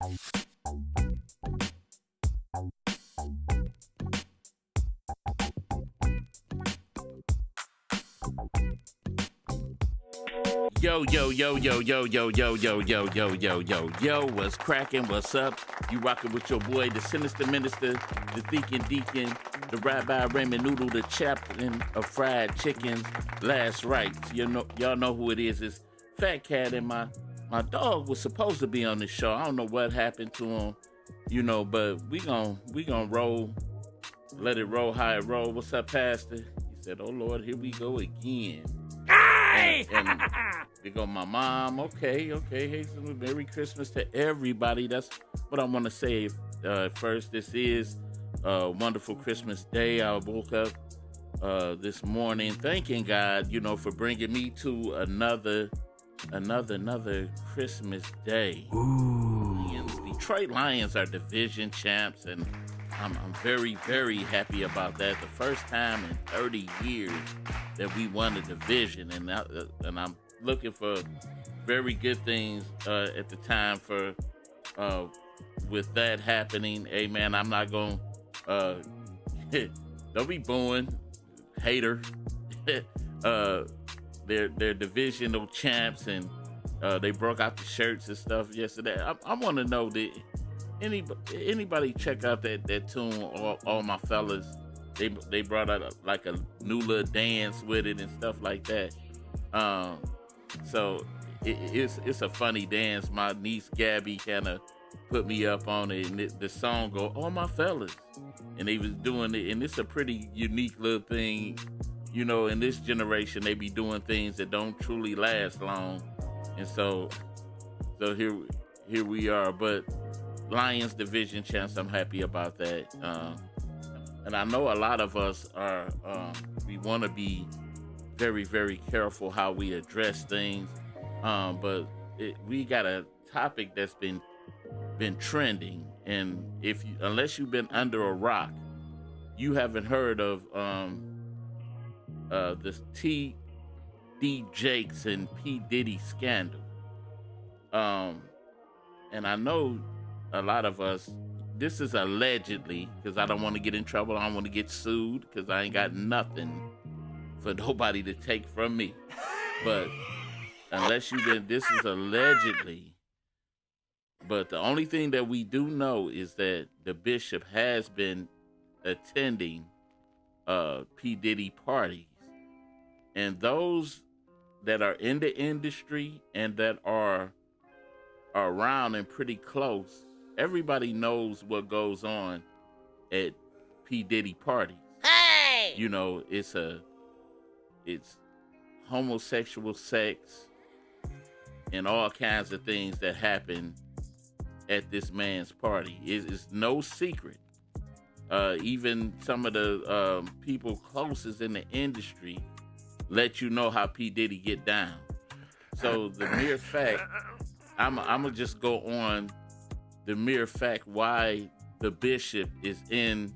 Yo, yo, yo, yo, yo, yo, yo, yo, yo, yo, yo, yo, yo, what's cracking? What's up? You rocking with your boy, the Sinister Minister, the Deacon Deacon, the Rabbi Raymond Noodle, the chaplain of fried chickens, last rites. Y'all know who it is. It's Fatcat, and my dog was supposed to be on the show. I don't know what happened to him, but we gonna roll, let it roll how it roll. What's up, Pastor? He said, "Oh Lord, here we go again." And there go my mom. Okay. Hey, so Merry Christmas to everybody. That's what I want to say. First, this is a wonderful Christmas day. I woke up this morning thanking God, for bringing me to another Christmas day. Ooh. Detroit Lions are division champs, and I'm very, very happy about that. The first time in 30 years that we won a division, and I'm looking for very good things at the time for with that happening. Amen. I'm not going don't be booing, hater. They're divisional champs, and they broke out the shirts and stuff yesterday. I want to know that anybody check out that tune, all my fellas. They brought out like a new little dance with it and stuff like that. So it's a funny dance. My niece Gabby kind of put me up on it, and the song go, "All my fellas," and they was doing it, and it's a pretty unique little thing. In this generation, they be doing things that don't truly last long, and so here we are. But Lions division champs, I'm happy about that. And I know a lot of us are, we want to be very, very careful how we address things. But we got a topic that's been trending. And unless you've been under a rock, you haven't heard of the T.D. Jakes and P. Diddy scandal. And I know a lot of us, this is allegedly, because I don't want to get in trouble. I don't want to get sued, because I ain't got nothing for nobody to take from me. But this is allegedly. But the only thing that we do know is that the bishop has been attending P. Diddy parties. And those that are in the industry and that are around and pretty close, everybody knows what goes on at P. Diddy parties. Hey! It's homosexual sex and all kinds of things that happen at this man's party. It's no secret. Even some of the people closest in the industry let you know how P. Diddy get down. So the mere fact, I'm gonna just go on the mere fact why the bishop is in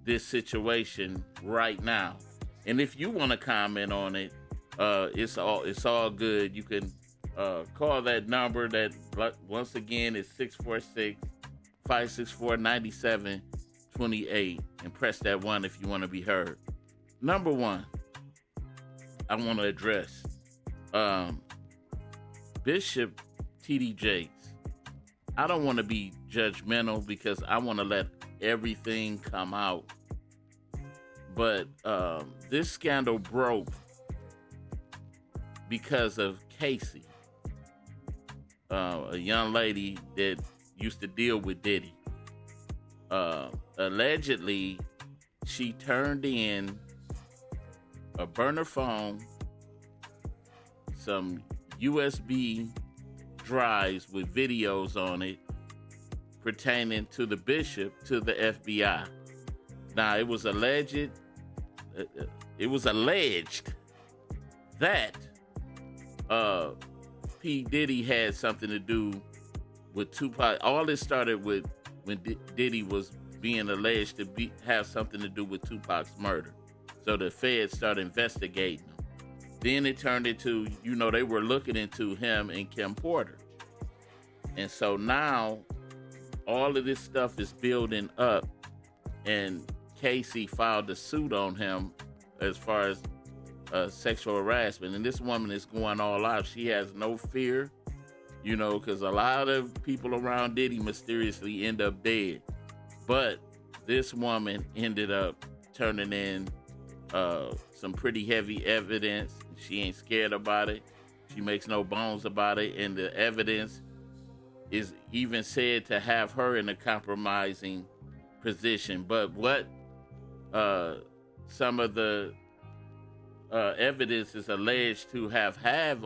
this situation right now. And if you want to comment on it, it's all good. You can call that number that once again is 646-564-9728 and press that 1 if you want to be heard. Number one, I want to address Bishop T.D. Jakes. I don't want to be judgmental because I want to let everything come out. But this scandal broke because of Casey, a young lady that used to deal with Diddy. Allegedly, she turned in a burner phone, some USB drives with videos on it pertaining to the bishop to the FBI. Now, it was alleged that P. Diddy had something to do with Tupac. All this started with when Diddy was being alleged to have something to do with Tupac's murder. So the feds started investigating him. Then it turned into, they were looking into him and Kim Porter. And so now all of this stuff is building up, and Casey filed a suit on him as far as sexual harassment. And this woman is going all out. She has no fear, because a lot of people around Diddy mysteriously end up dead. But this woman ended up turning in some pretty heavy evidence. She ain't scared about it. She makes no bones about it. And the evidence is even said to have her in a compromising position. But what some of the evidence is alleged to have had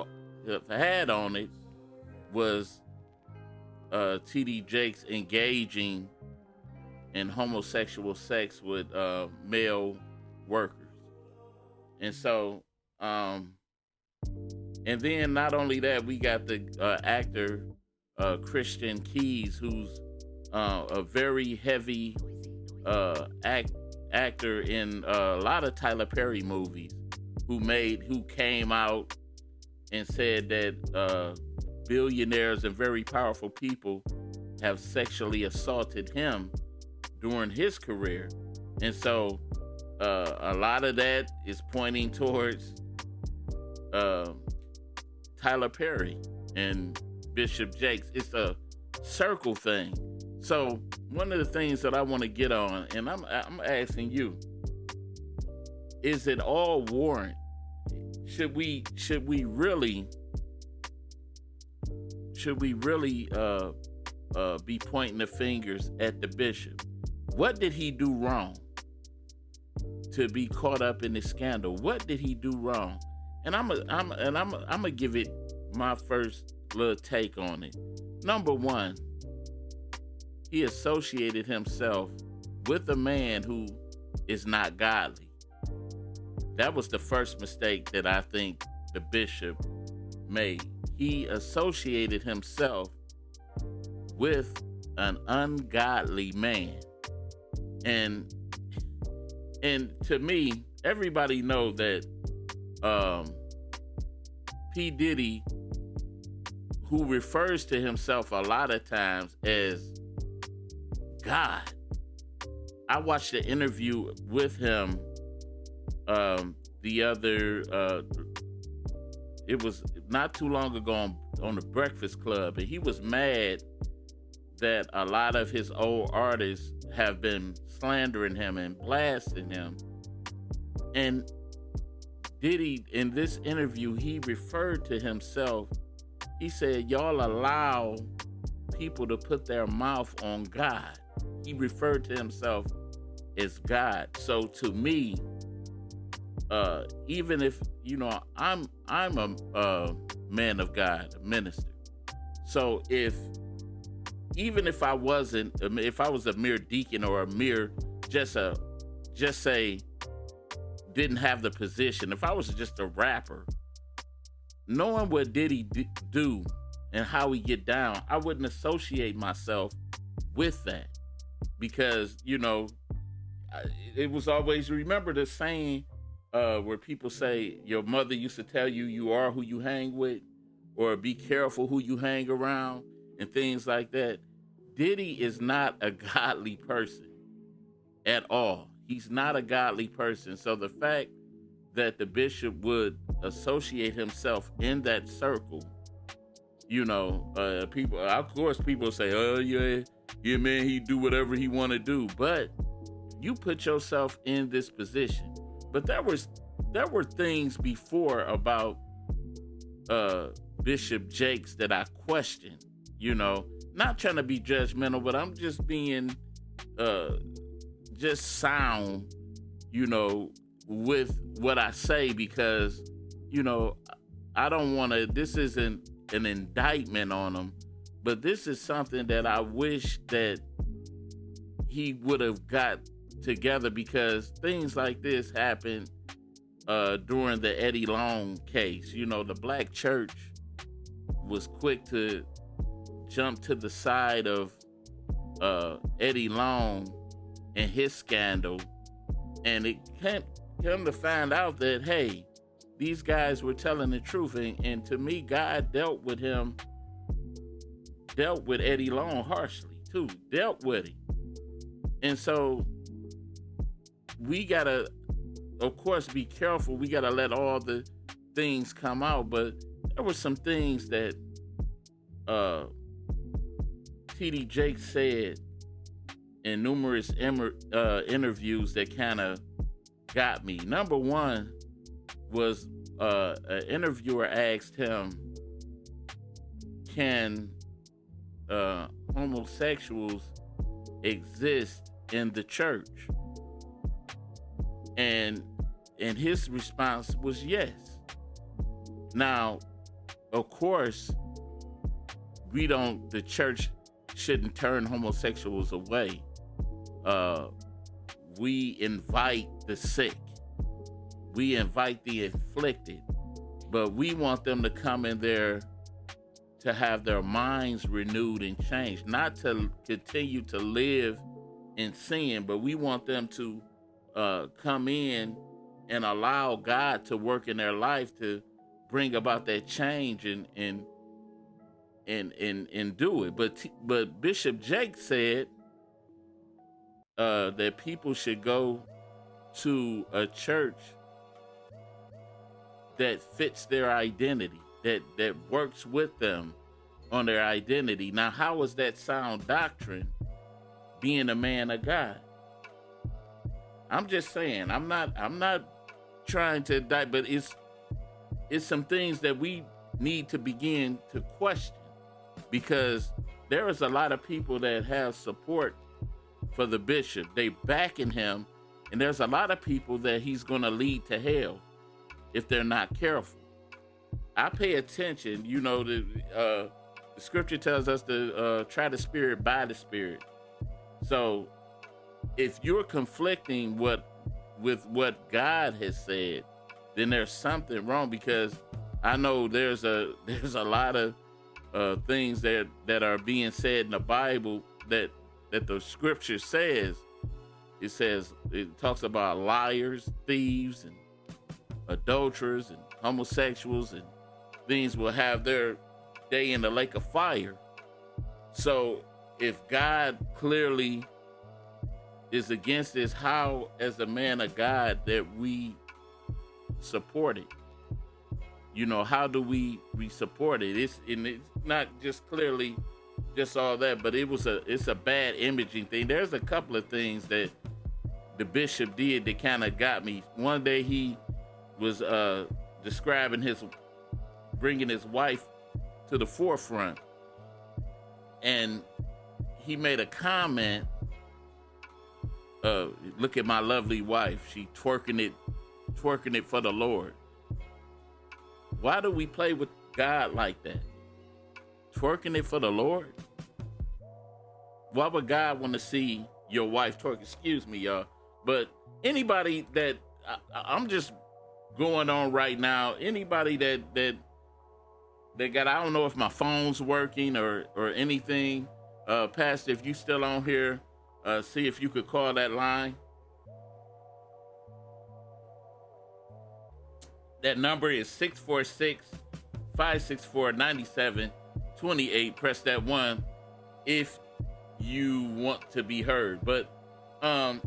on it was T.D. Jakes engaging in homosexual sex with male workers. And so, and then not only that, we got the actor Christian Keys, who's a very heavy actor in a lot of Tyler Perry movies, who came out and said that billionaires and very powerful people have sexually assaulted him during his career. And so a lot of that is pointing towards Tyler Perry and Bishop Jakes. It's a circle thing. So one of the things that I want to get on, and I'm asking you, is it all warrant? Should we really be pointing the fingers at the bishop? What did he do wrong to be caught up in this scandal? What did he do wrong? And I'm gonna give it my first little take on it. Number one, he associated himself with a man who is not godly. That was the first mistake that I think the bishop made. He associated himself with an ungodly man. And to me, everybody know that P. Diddy, who refers to himself a lot of times as God. I watched the interview with him it was not too long ago on the Breakfast Club, and he was mad that a lot of his old artists have been slandering him and blasting him. And Diddy, in this interview, he referred to himself, he said, y'all allow people to put their mouth on God. He referred to himself as God. So to me, even if, I'm a man of God, a minister. So even if I was a mere deacon or a mere didn't have the position, if I was just a rapper, knowing what Diddy do and how he get down, I wouldn't associate myself with that, because it was always, remember the saying where people say your mother used to tell you you are who you hang with, or be careful who you hang around, and things like that. Diddy is not a godly person at all. He's not a godly person. So the fact that the bishop would associate himself in that circle, people, of course, people say, oh yeah, man, he do whatever he want to do. But you put yourself in this position. But there were things before about Bishop Jakes that I questioned, not trying to be judgmental, but I'm just being just sound, with what I say, because, I don't want to, this isn't an indictment on him, but this is something that I wish that he would have got together, because things like this happened during the Eddie Long case. The black church was quick to jump to the side of Eddie Long and his scandal, and it come to find out that, hey, these guys were telling the truth, and to me, God dealt with Eddie Long harshly, too, dealt with it. And so we gotta, of course, be careful. We gotta let all the things come out. But there were some things that T.D. Jakes said in numerous interviews that kind of got me. Number one was an interviewer asked him, can homosexuals exist in the church? And his response was yes. Now, of course, the church shouldn't turn homosexuals away. We invite the sick. We invite the afflicted. But we want them to come in there to have their minds renewed and changed, not to continue to live in sin, but we want them to come in and allow God to work in their life to bring about that change and do it. But Bishop Jake said that people should go to a church that fits their identity, that works with them on their identity. Now, how is that sound doctrine being a man of God? I'm just saying, I'm not trying to die, but it's some things that we need to begin to question, because there is a lot of people that have support for the bishop. They backing him, and there's a lot of people that he's going to lead to hell if they're not careful. I pay attention. You know, the scripture tells us to try the spirit by the spirit. So if you're conflicting with what God has said, then there's something wrong, because I know there's a lot of things that are being said in the Bible that the scripture says. It talks about liars, thieves, and adulterers, and homosexuals, and things will have their day in the lake of fire. So if God clearly is against this, how, as a man of God, that we support it? You know, how do we support it? It's not just clearly just all that, but it's a bad imaging thing. There's a couple of things that the bishop did that kind of got me. One day he was describing bringing his wife to the forefront, and he made a comment, look at my lovely wife, she twerking it for the Lord. Why do we play with God like that? Twerking it for the Lord? Why would God want to see your wife twerk? Excuse me, y'all. But anybody that, I'm just going on right now, anybody that got, I don't know if my phone's working or anything. Pastor, if you still on here, see if you could call that line. That number is 646-564-9728. Press that 1 if you want to be heard. But a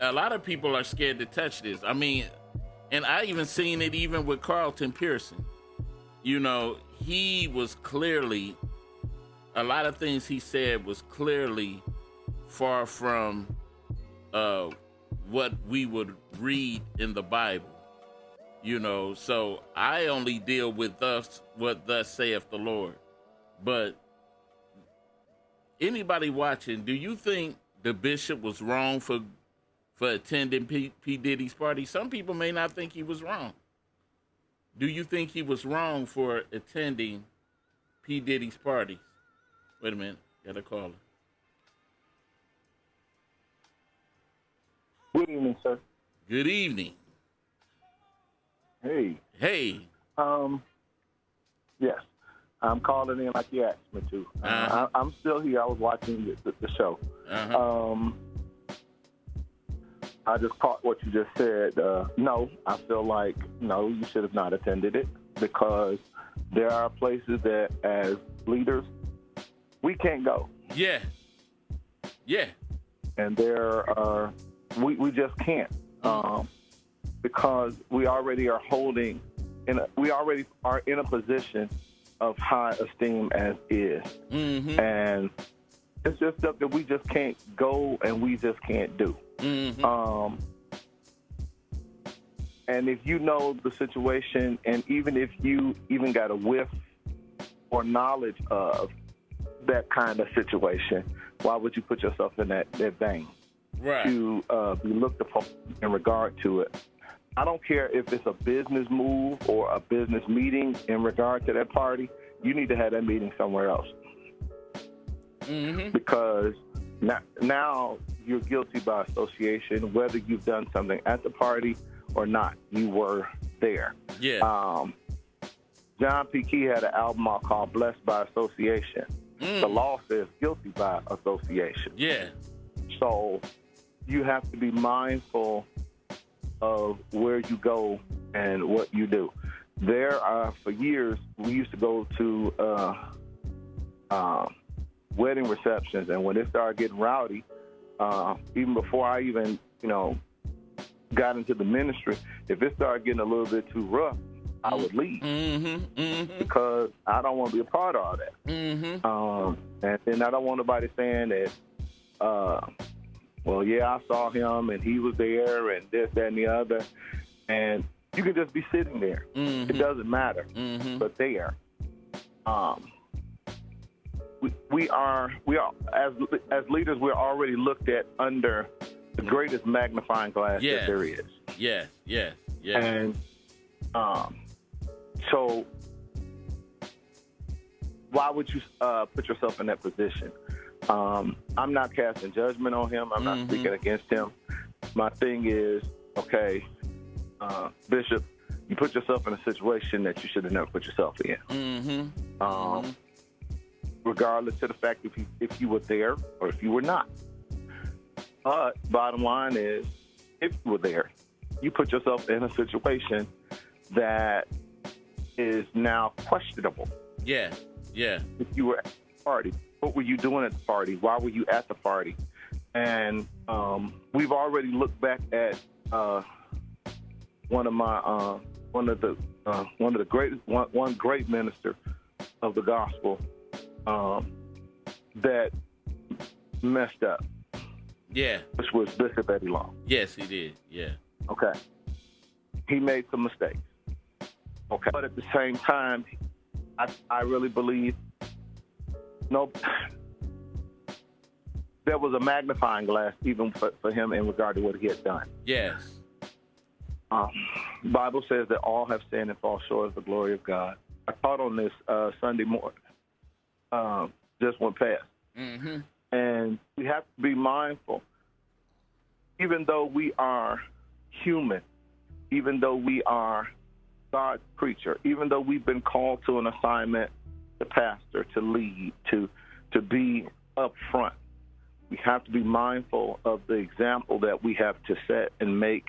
lot of people are scared to touch this. I mean, and I even seen it even with Carlton Pearson. You know, he was clearly, a lot of things he said was clearly far from what we would read in the Bible. You know, so I only deal with what thus saith the Lord. But anybody watching, do you think the bishop was wrong for attending P. Diddy's party? Some people may not think he was wrong. Do you think he was wrong for attending P. Diddy's parties? Wait a minute, got a caller. Good evening, sir. Good evening. Hey. Hey. Yes. I'm calling in like you asked me to. I'm still here. I was watching the show. I just caught what you just said. No, I feel like, no, you should have not attended it, because there are places that as leaders, we can't go. Yeah. Yeah. And we just can't, because we already are we already are in a position of high esteem as is. Mm-hmm. And it's just stuff that we just can't go and we just can't do. Mm-hmm. And if you know the situation, and even if you even got a whiff or knowledge of that kind of situation, why would you put yourself in that vein? Right. To be looked upon in regard to it. I don't care if it's a business move or a business meeting in regard to that party. You need to have that meeting somewhere else. Mm-hmm. Because now you're guilty by association, whether you've done something at the party or not. You were there. Yeah. John P. Key had an album called Blessed by Association. The law says guilty by association. Yeah. So you have to be mindful of where you go and what you do. There are, for years, we used to go to wedding receptions, and when it started getting rowdy, even before I even, got into the ministry, if it started getting a little bit too rough, I would leave. Mm-hmm. Mm-hmm. Because I don't want to be a part of all that. Mm-hmm. And then I don't want nobody saying that, well, yeah, I saw him and he was there and this, that, and the other. And you can just be sitting there. Mm-hmm. It doesn't matter. Mm-hmm. But there. We are as leaders, we're already looked at under the greatest magnifying glass that there is. Yes, yes, yes. And so why would you put yourself in that position? I'm not casting judgment on him. I'm not speaking against him. My thing is, okay, Bishop, you put yourself in a situation that you should have never put yourself in. Regardless of the fact if you were there or if you were not. But bottom line is, if you were there, you put yourself in a situation that is now questionable. Yeah, yeah. If you were at the party, what were you doing at the party? Why were you at the party? And we've already looked back at one great minister of the gospel that messed up. Yeah. Which was Bishop Eddie Long. Yes, he did. Yeah. Okay. He made some mistakes. Okay. But at the same time, I really believe there was a magnifying glass even for him in regard to what he had done. Yes. Bible says that all have sinned and fall short of the glory of God. I taught on this Sunday morning, just went past. Mm-hmm. And we have to be mindful, even though we are human, even though we are God's preacher, even though we've been called to an assignment to pastor, to lead, to be up front, we have to be mindful of the example that we have to set and make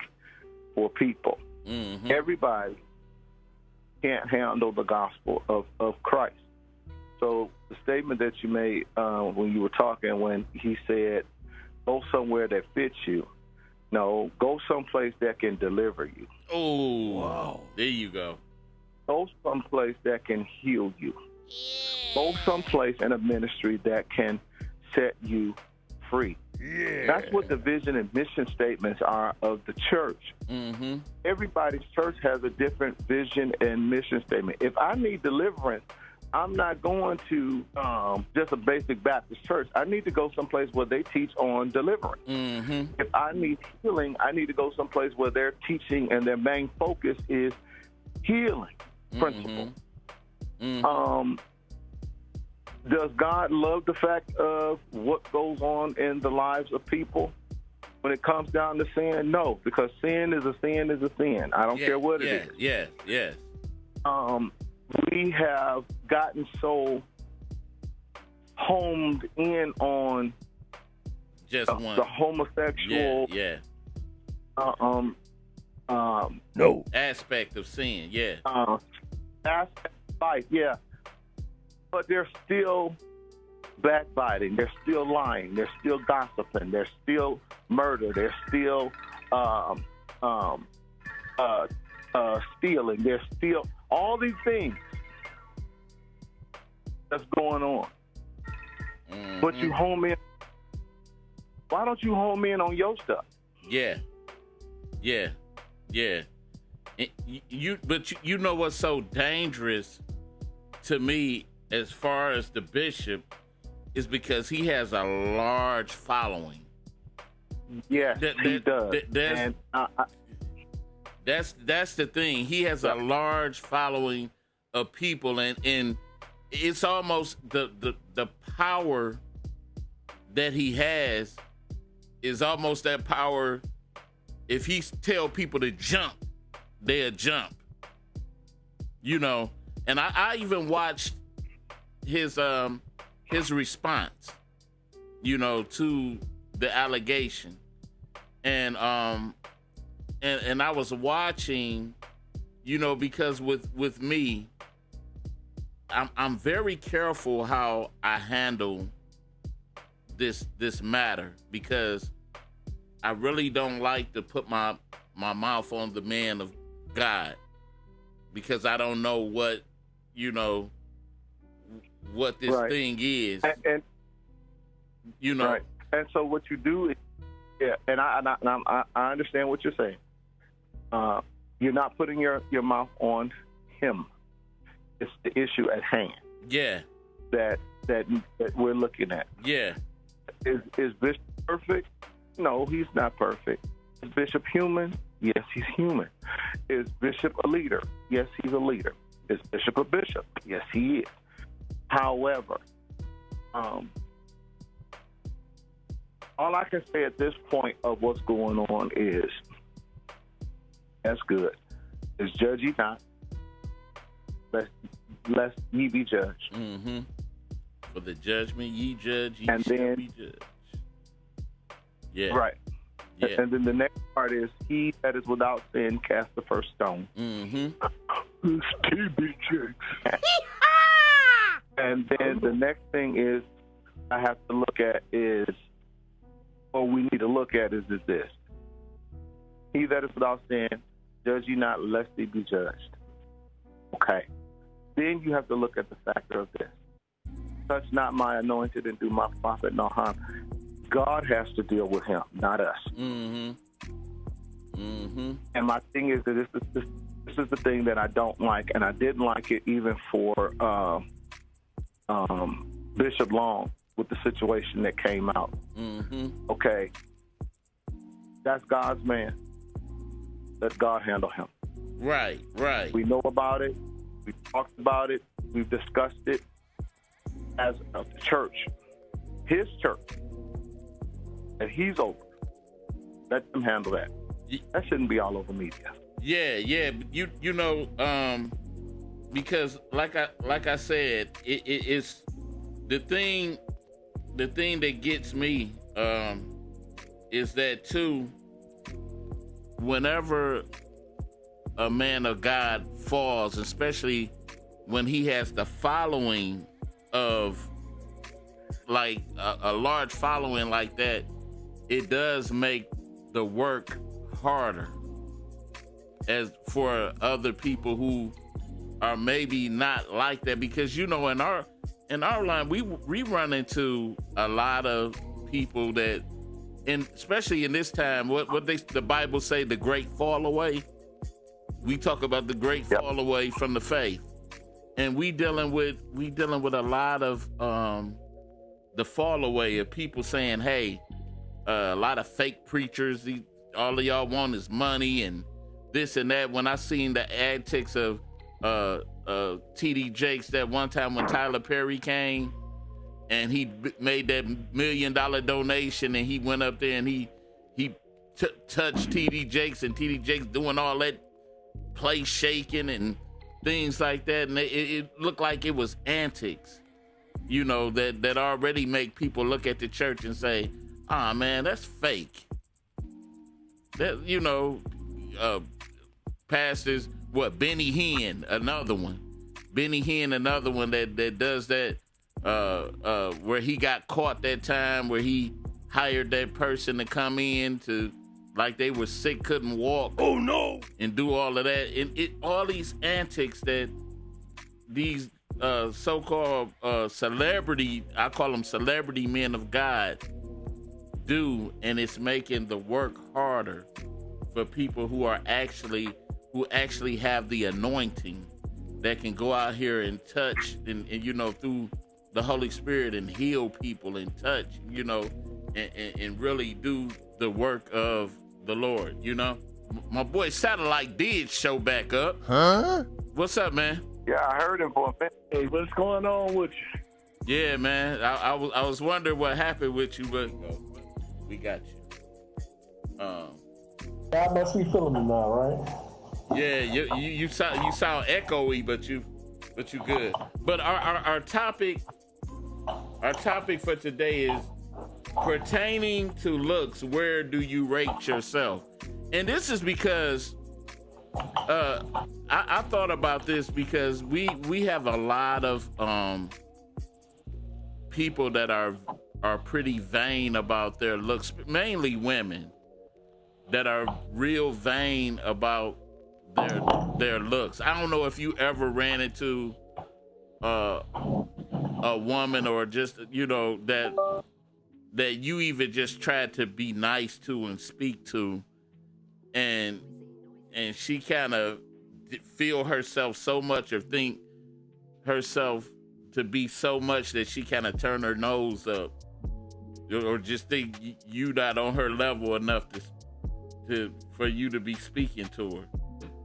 for people. Mm-hmm. Everybody can't handle the gospel of Christ. So the statement that you made when you were talking, when he said, go somewhere that fits you. No, go someplace that can deliver you. Oh, wow. There you go. Go someplace that can heal you. Yeah. Go someplace in a ministry that can set you free. Yeah. That's what the vision and mission statements are of the church. Mm-hmm. Everybody's church has a different vision and mission statement. If I need deliverance, I'm not going to just a basic Baptist church. I need to go someplace where they teach on deliverance. Mm-hmm. If I need healing, I need to go someplace where their teaching and their main focus is healing principle. Mm-hmm. Does God love the fact of what goes on in the lives of people when it comes down to sin? No, because sin is a sin is a sin. I don't care what it is. Yes, yes. We have gotten so homed in on just the homosexual aspect of sin, aspect of life, yeah. But there's still backbiting. There's still lying. There's still gossiping. There's still murder. There's still stealing. There's still all these things that's going on. Mm-hmm. But you home in. Why don't you home in on your stuff? Yeah. But you know what's so dangerous to me as far as the bishop is because he has a large following. Yes, he does. That's the thing. He has a large following of people, and it's almost the power that he has is almost that power. If he tell people to jump, they'll jump. You know, and I even watched his response, you know, to the allegation, and I was watching, you know, because with me, I'm very careful how I handle this matter, because I really don't like to put my mouth on the man of God, because I don't know what, you know, what this thing is, and you know. Right. And so what you do is, and I understand what you're saying. You're not putting your mouth on him. It's the issue at hand. Yeah. That we're looking at. Yeah. Is Bishop perfect? No, he's not perfect. Is Bishop human? Yes, he's human. Is Bishop a leader? Yes, he's a leader. Is Bishop a bishop? Yes, he is. However, all I can say at this point of what's going on is, that's good. Is judge ye not, lest ye be judged. Mm-hmm. For the judgment ye judge, ye and shall then, be judged. Yeah. Right. Yeah. And then the next part is, he that is without sin cast the first stone. Mm-hmm. It's TB Jakes. And then the next thing is, I have to look at is, or we need to look at is this. He that is without sin, judge ye not, lest he be judged. Okay. Then you have to look at the factor of this. Touch not my anointed and do my prophet no harm. God has to deal with him, not us. Mm-hmm. Mm-hmm. And my thing is that this is the thing that I don't like, and I didn't like it even for Bishop Long with the situation that came out. Mm-hmm. Okay, that's God's man. Let God handle him. Right. We know about it. We've talked about it. We've discussed it as a church, his church, that he's over. Let them handle that. That shouldn't be all over media. Yeah. You know, because like I said, it's the thing that gets me is that too, whenever a man of God falls, especially when he has the following of like a large following like that, it does make the work harder as for other people who are maybe not like that, because you know in our line we run into a lot of people that, and especially in this time, what the Bible say, the great fall away. We talk about the great fall away from the faith, and we dealing with a lot of the fall away of people saying, hey, a lot of fake preachers, all of y'all want is money and this and that. When I seen the antics of T.D. Jakes that one time when Tyler Perry came and he made that $1 million donation, and he went up there and he touched T.D. Jakes, and T.D. Jakes doing all that place shaking and things like that, and it looked like it was antics, you know, that already make people look at the church and say, ah, man, that's fake. That, you know, pastors, Benny Hinn, another one that does that where he got caught that time, where he hired that person to come in to, like they were sick, couldn't walk. Oh no! And do all of that, and all these antics that these so-called celebrity, I call them celebrity men of God, do, and it's making the work harder for people who actually have the anointing that can go out here and touch and through the Holy Spirit and heal people and touch, and really do the work of the Lord, My boy Satellite did show back up. Huh? What's up, man? Yeah, I heard him for a minute. Hey, what's going on with you? Yeah, man. I was wondering what happened with you, but we got you. God must be feeling me now, right? Yeah, you sound echoey, but you good. But our topic for today is pertaining to looks. Where do you rate yourself? And this is because I thought about this because we have a lot of people that are pretty vain about their looks, mainly women that are real vain about their looks. I don't know if you ever ran into a woman or just that you even just tried to be nice to and speak to, and she kind of feel herself so much or think herself to be so much that she kind of turn her nose up or just think you not on her level enough for you to be speaking to her.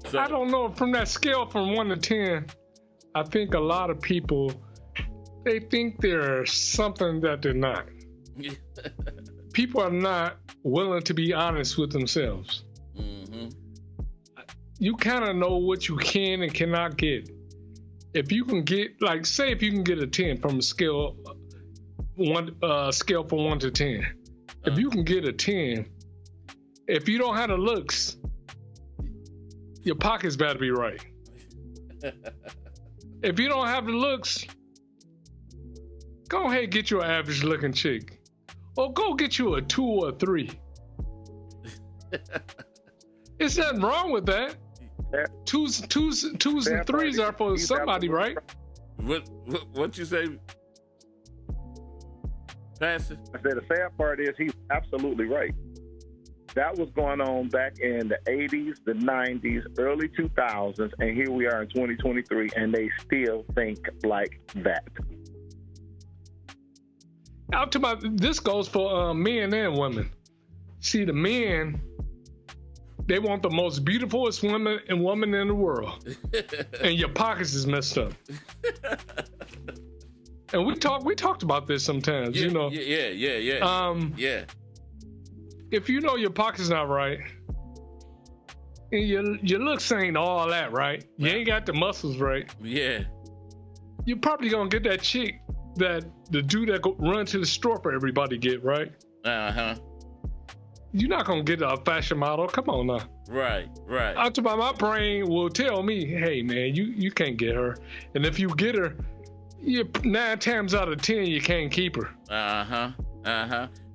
So, I don't know, from that scale from 1 to 10, I think a lot of people, they think they're something that they're not. People are not willing to be honest with themselves. Mm-hmm. You kind of know what you can and cannot get. If you can get, like, say if you can get a 10 from a scale from 1 to 10. If you can get a 10, if you don't have the looks, your pockets better be right. If you don't have the looks, go ahead and get you an average looking chick. Or go get you a 2 or a 3. There's nothing wrong with that. Twos and 3s are for somebody, right? What you say, Pastor? I said the sad part is he's absolutely right. That was going on back in the 80s, the 90s, early 2000s, and here we are in 2023, and they still think like that. This goes for men and women. See, the men, they want the most beautifulest woman in the world, and your pockets is messed up. And we talked about this sometimes, Yeah. Yeah. If you know your pocket's not right, and your looks ain't all that right, you ain't got the muscles right. Yeah. You're probably gonna get that chick that the dude that go run to the store for everybody get, right? Uh-huh. You're not gonna get a fashion model. Come on now. Right. I'm talking about, my brain will tell me, hey man, you can't get her. And if you get her, 9 times out of 10 you can't keep her.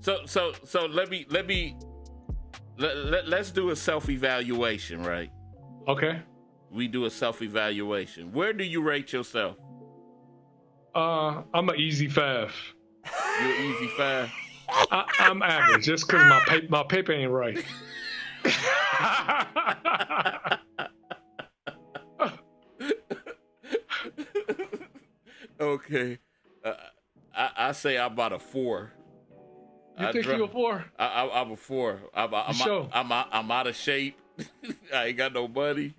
So let's do a self-evaluation, right? Okay. We do a self-evaluation. Where do you rate yourself? I'm an easy 5. You're easy 5? I'm average, just because my paper ain't right. Okay. I say I'm about a 4. You think you're a 4? I'm a 4. I'm out of shape. I ain't got no money.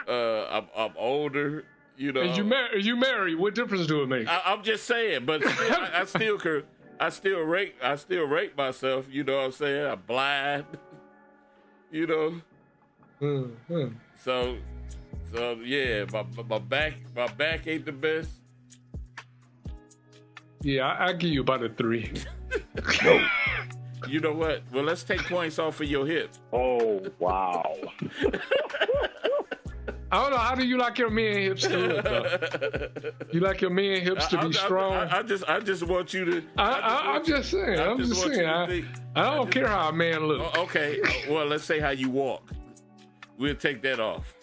I'm older. Is you married? What difference do it make? I'm just saying, but still, I still rate myself. You know what I'm saying? I'm blind. Mm-hmm. So yeah, my back ain't the best. Yeah, I give you about a 3. No. You know what? Well, let's take points off of your hip. Oh, wow. I don't know. How do you like your men hips to look, though? You like your men hips to be strong? I just want you to. I'm just saying. I don't care how a man looks. Okay. Well, let's say how you walk. We'll take that off.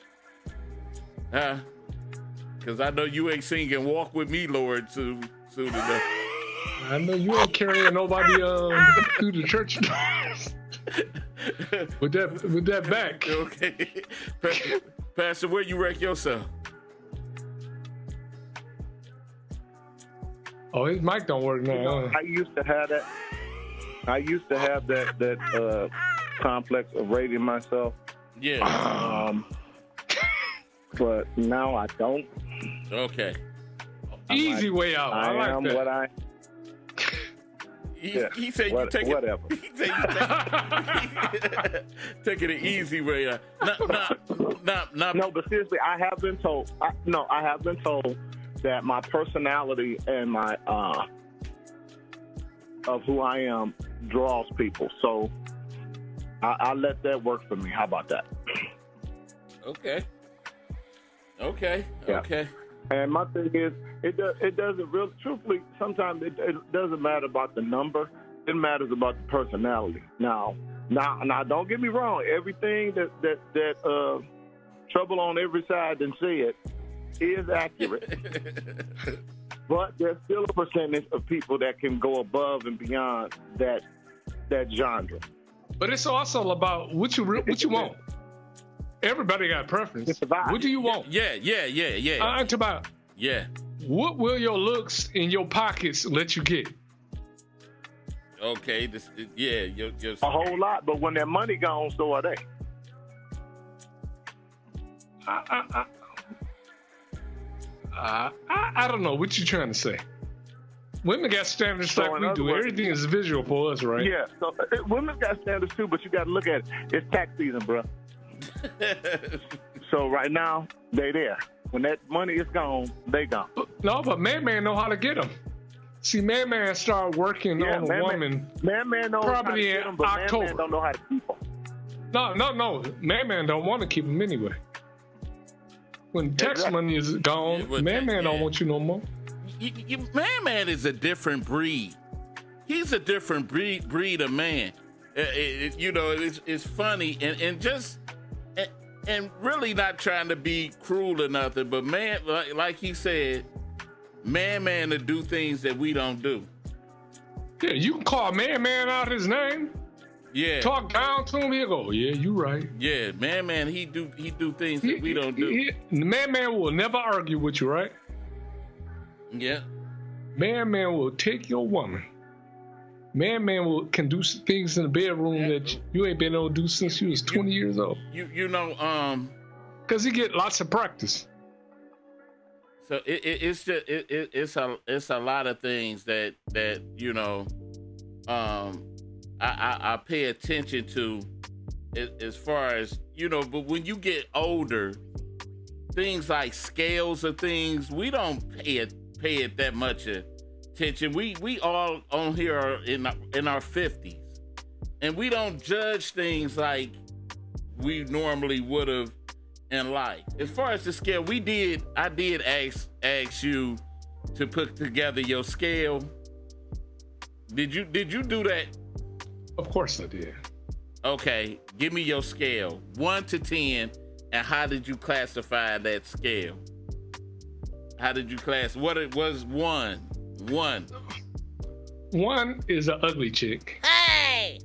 Because I know you ain't singing "Walk with Me, Lord" soon enough. I know you ain't carrying nobody through the church with that back. Okay. Pastor, where you wreck yourself? Oh, his mic don't work now. You know, I used to have that complex of rating myself. Yeah. But now I don't. Okay. Easy way out. I like am that. what I. He said you take whatever. He said you taking the easy way out. No, but seriously, I have been told. I have been told that my personality and my of who I am draws people. So I let that work for me. How about that? Okay. Yeah. Okay. And my thing is, it doesn't really, truthfully, sometimes it doesn't matter about the number. It matters about the personality. Now, don't get me wrong. Everything that Trouble on Every Side and said is accurate. But there's still a percentage of people that can go above and beyond that genre. But it's also about what you want. Everybody got a preference. It's about what do you want? Yeah. It's about what will your looks in your pockets let you get? Okay, your a whole lot. But when that money gone, so are they. I don't know what you're trying to say. Women got standards like we do. Everything is visual for us, right? Yeah. So women got standards too, but you got to look at it. It's tax season, bro. So right now they there. When that money is gone, they gone. No, but man know how to get them. See, man start working on a woman. Man knows probably how to get them, but October. Man don't know how to keep them. No. Man don't want to keep them anyway. When tax money is gone, man don't want you no more. Man is a different breed. He's a different breed of man. It's funny and really not trying to be cruel or nothing, but man, like he said, man to do things that we don't do. Yeah, you can call man out his name. Yeah. Talk down to him, he'll go, yeah, you right. Yeah, man, he do things that we don't do. Man will never argue with you, right? Yeah. Man will take your woman. Man can do things in the bedroom that you ain't been able to do since you was 20 years old. Because he get lots of practice. So it's a lot of things that I pay attention to as far as but when you get older, things like scales of things, we don't pay it that much attention. We all on here are in our 50s, and we don't judge things like we normally would have in life. As far as the scale, I did ask you to put together your scale. Did you do that? Of course I did. Okay, give me your scale, 1 to 10, and how did you classify that scale? How did you what it was? 1. 1 is an ugly chick. Hey!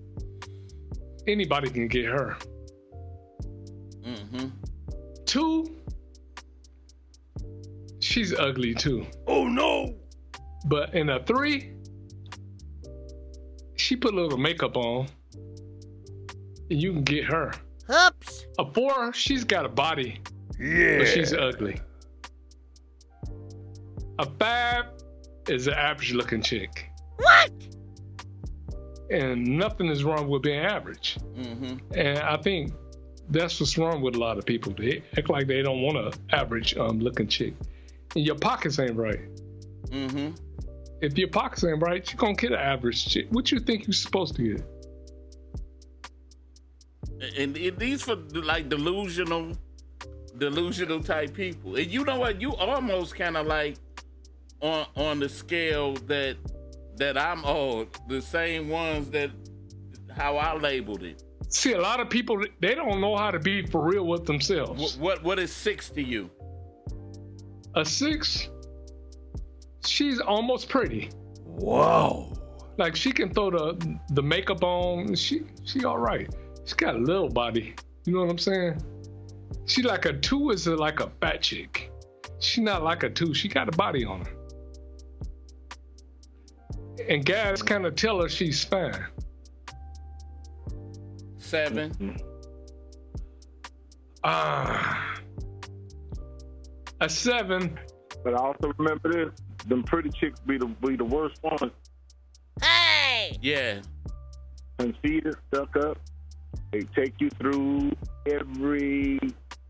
Anybody can get her. Mm-hmm. 2, she's ugly too. Oh no! But in a 3, she put a little makeup on, and you can get her. Oops. A 4, she's got a body, but she's ugly. A 5 is an average-looking chick. What? And nothing is wrong with being average. Mm-hmm. And I think that's what's wrong with a lot of people. They act like they don't want an average-looking chick. And your pockets ain't right. Mm-hmm. If your pockets ain't right, you're gonna get an average chick. What you think you're supposed to get? And these for like delusional delusional type people. And you know what? You almost kind of like on the scale that I'm on, the same ones that how I labeled it. See, a lot of people, they don't know how to be for real with themselves. What is 6 to you? A 6, she's almost pretty. Whoa. Like she can throw the makeup on. She all right. She got a little body. You know what I'm saying? She like a 2 is like a fat chick. She not like a 2. She got a body on her. And guys kind of tell her she's fine. 7. A 7. But I also remember this: them pretty chicks be the worst ones. Hey! Yeah. Conceited, stuck up. They take you through every.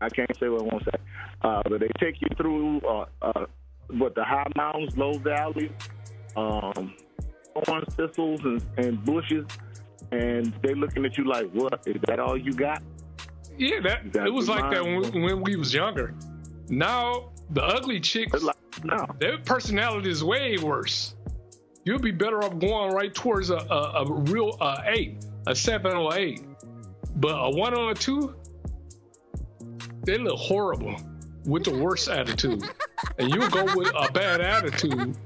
I can't say what I want to say, but they take you through what the high mountains, low valleys, thorns, thistles, and bushes, and they looking at you like, "What? Is that all you got?" Yeah, it was like that when we was younger. Now the ugly chicks, their personality is way worse. You'll be better off going right towards a real 8, a 7 or 8. But a 1 or a 2, they look horrible with the worst attitude. And you go with a bad attitude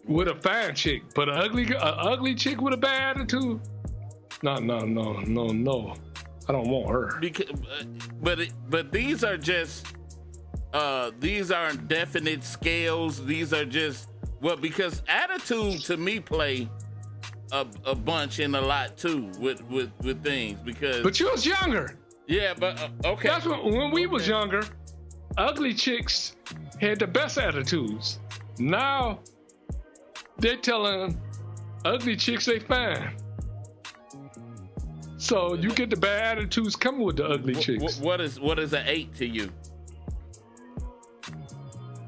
with a fine chick, but an ugly chick with a bad attitude. No. I don't want her. But these are just these aren't definite scales. These are just because attitude to me play a bunch and a lot too with things because. But you was younger. Yeah, but okay. That's when we was younger. Ugly chicks had the best attitudes. Now they're telling ugly chicks they fine. So you get the bad attitudes coming with the ugly chicks. What is an 8 to you?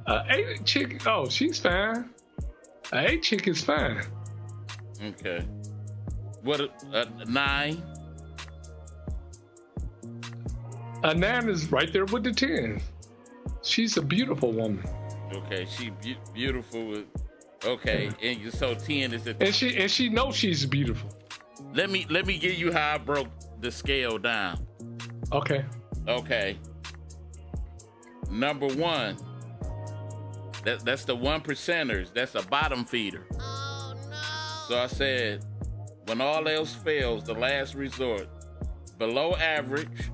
8 chick, oh, she's fine. An 8 chick is fine. Okay. What a 9? A 9 is right there with the 10. She's a beautiful woman. Okay, she beautiful. Okay, and so 10 is a. And she knows she's beautiful. Let me give you how I broke the scale down. Okay. Number 1. That's the 1%ers. That's a bottom feeder. Oh no! So I said, when all else fails, the last resort. Below average,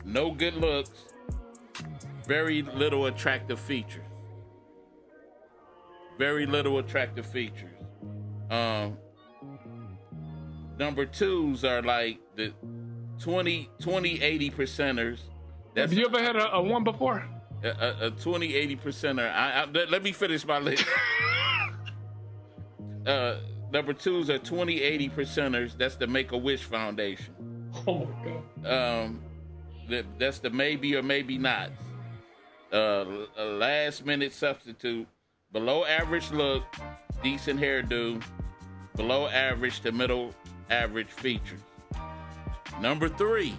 no good looks, very little attractive features. Number 2s are like the 20, 80 percenters. Have you ever had a 1 before? A 20, 80 percenter. Let me finish my list. Number 2s are 20, 80 percenters. That's the Make-A-Wish Foundation. Oh my God. That's the maybe or maybe not. A last minute substitute. Below average look, decent hairdo. Below average to middle average features. Number 3.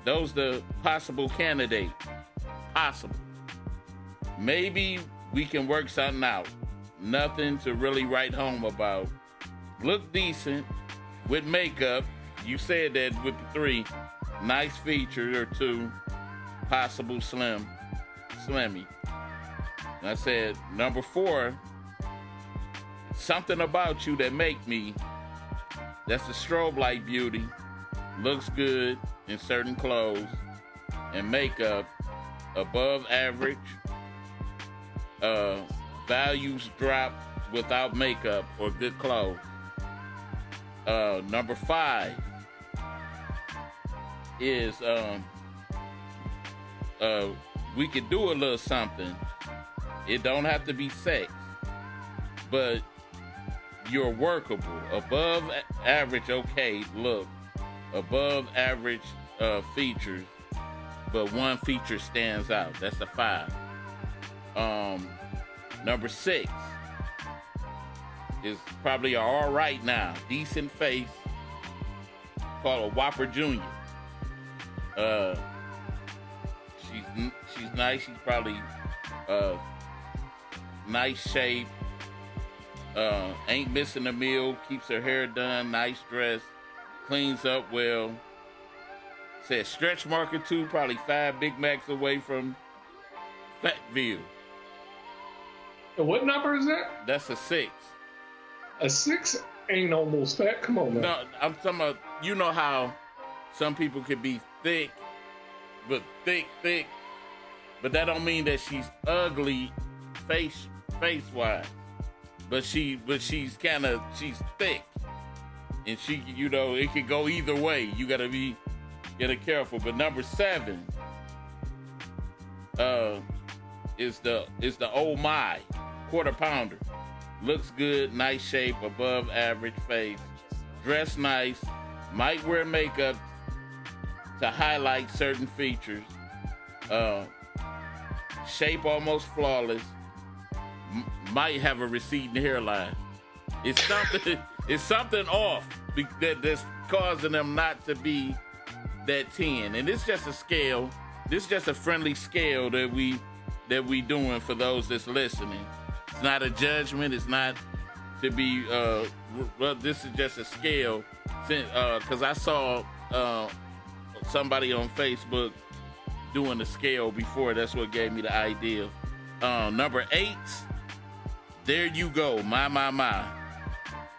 Those the possible candidate. Possible. Maybe we can work something out. Nothing to really write home about. Look decent with makeup. You said that with the 3. Nice feature or 2. Possible slimmy. And I said number 4. Something about you that make me. That's the strobe light beauty. Looks good in certain clothes and makeup. Above average. Values drop without makeup or good clothes. Number 5 is we could do a little something. It don't have to be sex, but you're workable. Above average, okay, look. Above average features, but one feature stands out. That's a 5. Number 6 is probably all right now. Decent face, called a Whopper Junior. She's nice. She's probably nice shape. Ain't missing a meal. Keeps her hair done. Nice dress. Cleans up well. Said stretch marker too. Probably 5 Big Macs away from Fatville. And what number is that? That's a 6. A 6 ain't almost fat. Come on, man. No, I'm talking about, you know how some people could be thick, but thick. But that don't mean that she's ugly face-wise. But she's thick. And she, you know, it could go either way. You gotta be careful. But number 7 is the Oh My quarter pounder. Looks good, nice shape, above average face. Dressed nice, might wear makeup to highlight certain features. Shape almost flawless. Might have a receding hairline. It's something off that's causing them not to be that 10. And it's just a scale. This is just a friendly scale that we doing for those that's listening. It's not a judgment. It's not to be. This is just a scale. Because I saw somebody on Facebook doing the scale before. That's what gave me the idea. Number 8. There you go. My.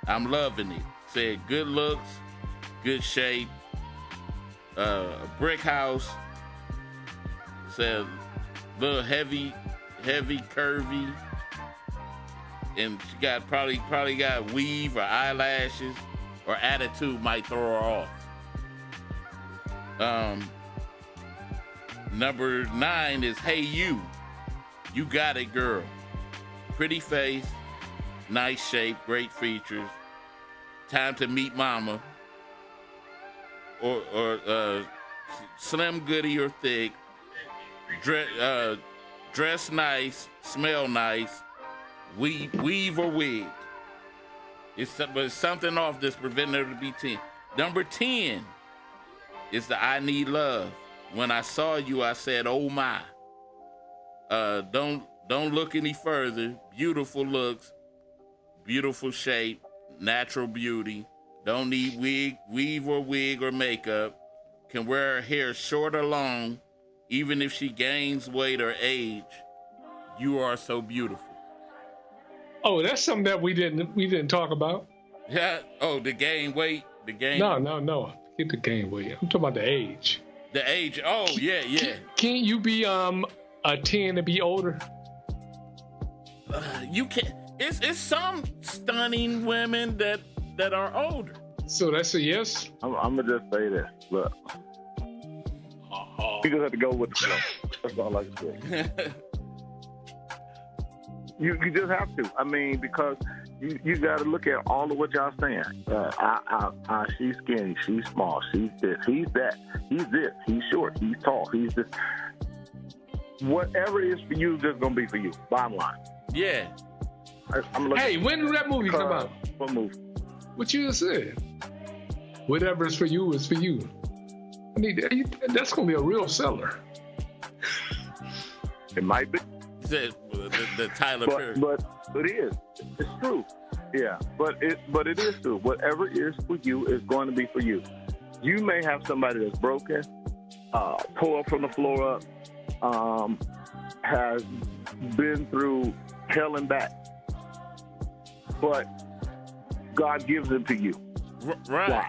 I'm loving it. Said good looks, good shape. A brick house. Said little heavy, curvy. And she got probably got weave or eyelashes, or attitude might throw her off. Number 9 is Hey You. You got it, girl. Pretty face, nice shape, great features. Time to meet mama. Or slim goody or thick. Dress nice, smell nice. Weave or wig. But it's something off that's preventing her to be 10. Number 10 is the I need love. When I saw you, I said, oh my. Don't look any further. Beautiful looks, beautiful shape, natural beauty. Don't need weave or wig or makeup. Can wear her hair short or long, even if she gains weight or age. You are so beautiful. Oh, that's something that we didn't talk about. Yeah. Oh, the gain weight. The gain. No. Get the gain weight. I'm talking about the age. The age. Oh, yeah. Can't you be a 10 and be older? You can't. It's some stunning women that are older. So that's a yes. I'm gonna just say this. Look, you just have to go with the flow. That's all I can say. You just have to. I mean, because you got to look at all of what y'all saying. She's skinny. She's small. She's this. He's that. He's this. He's short. He's tall. He's this. Whatever it is for you, is just gonna be for you. Bottom line. Yeah. Hey, when did that movie come out? What movie? What you just said. Whatever is for you is for you. I mean, that's gonna be a real seller. It might be. The Tyler Perry. But it is. It's true. Yeah. But it is true. Whatever is for you is going to be for you. You may have somebody that's broken, pull up from the floor up, has been through hell and back. But God gives it to you. Right. Why?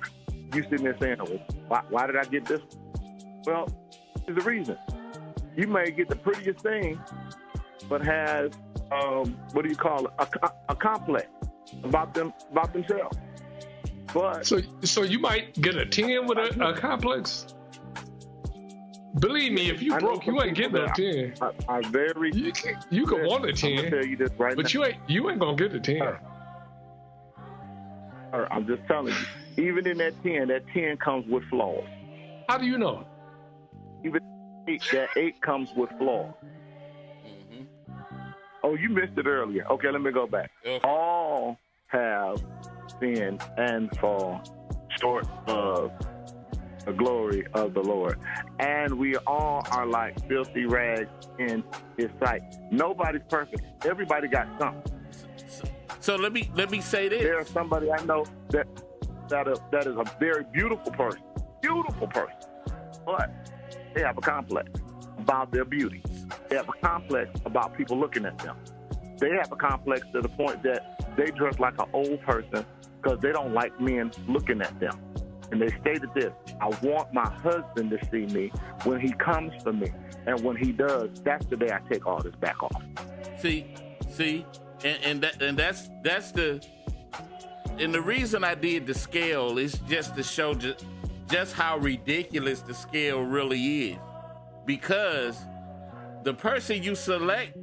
You sitting there saying, why did I get this? Well, there's a reason. You may get the prettiest thing, but has what do you call it? A complex about themselves. But so you might get a 10 with a complex. Believe me, if you broke, you ain't getting a 10. You can want a 10. I'm gonna tell you this right but now. you ain't gonna get a 10. I'm just telling you. Even in that 10 comes with flaws. How do you know? Even that 8 comes with flaws. Mm-hmm. Oh, you missed it earlier. Okay, let me go back. Okay. All have sinned and fall short of the glory of the Lord. And we all are like filthy rags in his sight. Nobody's perfect. Everybody got something. So let me say this. There's somebody I know that is a very beautiful person, but they have a complex about their beauty. They have a complex about people looking at them. They have a complex to the point that they dress like an old person because they don't like men looking at them. And they stated this: I want my husband to see me when he comes for me. And when he does, that's the day I take all this back off. See, and that's the reason I did the scale is just to show just how ridiculous the scale really is. Because the person you select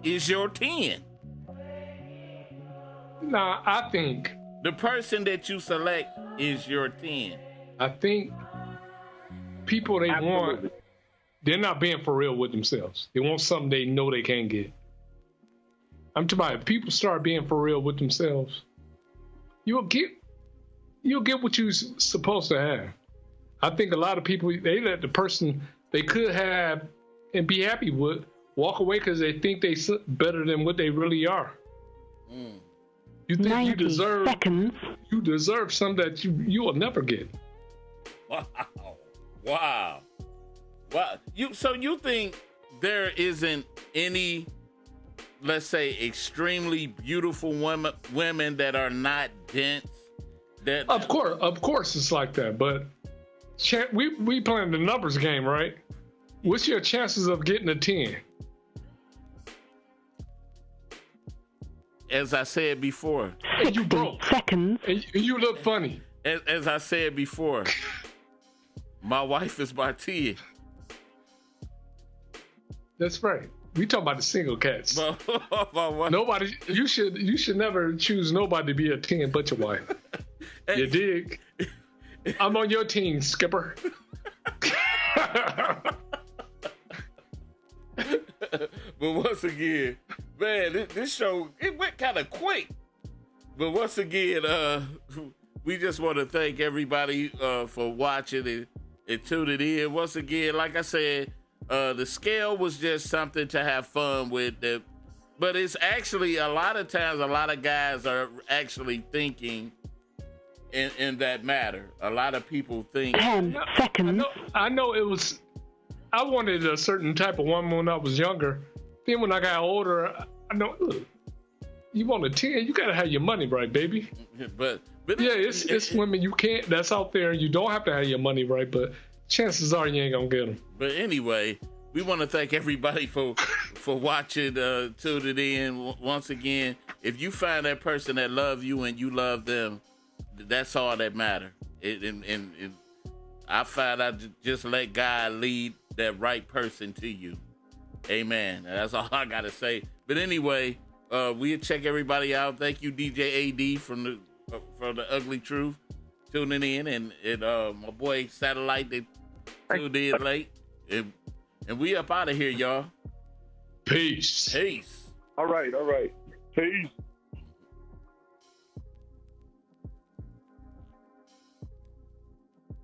is your 10. Nah, I think the person that you select is your 10. I think people they want, they're not being for real with themselves. They want something they know they can't get. I'm talking about if people start being for real with themselves, you'll get what you're supposed to have. I think a lot of people, they let the person they could have and be happy with walk away because they think they better than what they really are. You think you deserve something that you will never get. Wow. So you think there isn't any, let's say, extremely beautiful women that are not dense? Of course it's like that, but we playing the numbers game, right? What's your chances of getting a 10? As I said before. And you broke. Seconds. And you look funny. As I said before, my wife is my 10. That's right. We talking about the single cats. Nobody. You should never choose nobody to be a 10 but your wife. You dig? I'm on your team, Skipper. But once again, man, this show, it went kind of quick. But once again, we just want to thank everybody for watching and tuning in. Once again, like I said, the scale was just something to have fun with. But it's actually, a lot of times, a lot of guys are actually thinking in that matter. A lot of people think. 10 seconds. I know it was, I wanted a certain type of woman when I was younger. Then when I got older, I know, look, you want a 10, you gotta have your money right, baby. But yeah, it's women you can't, that's out there. You don't have to have your money right, but chances are you ain't gonna get them. But anyway, we want to thank everybody for watching, tuning in. Once again, if you find that person that loves you and you love them, that's all that matters. And I find out, just let God lead that right person to you. Amen. That's all I gotta say. But anyway, we'll check everybody out. Thank you, DJ AD from the Ugly Truth, tuning in, and my boy Satellite that tuned in late. And we up out of here, y'all. Peace. Peace. All right. Peace.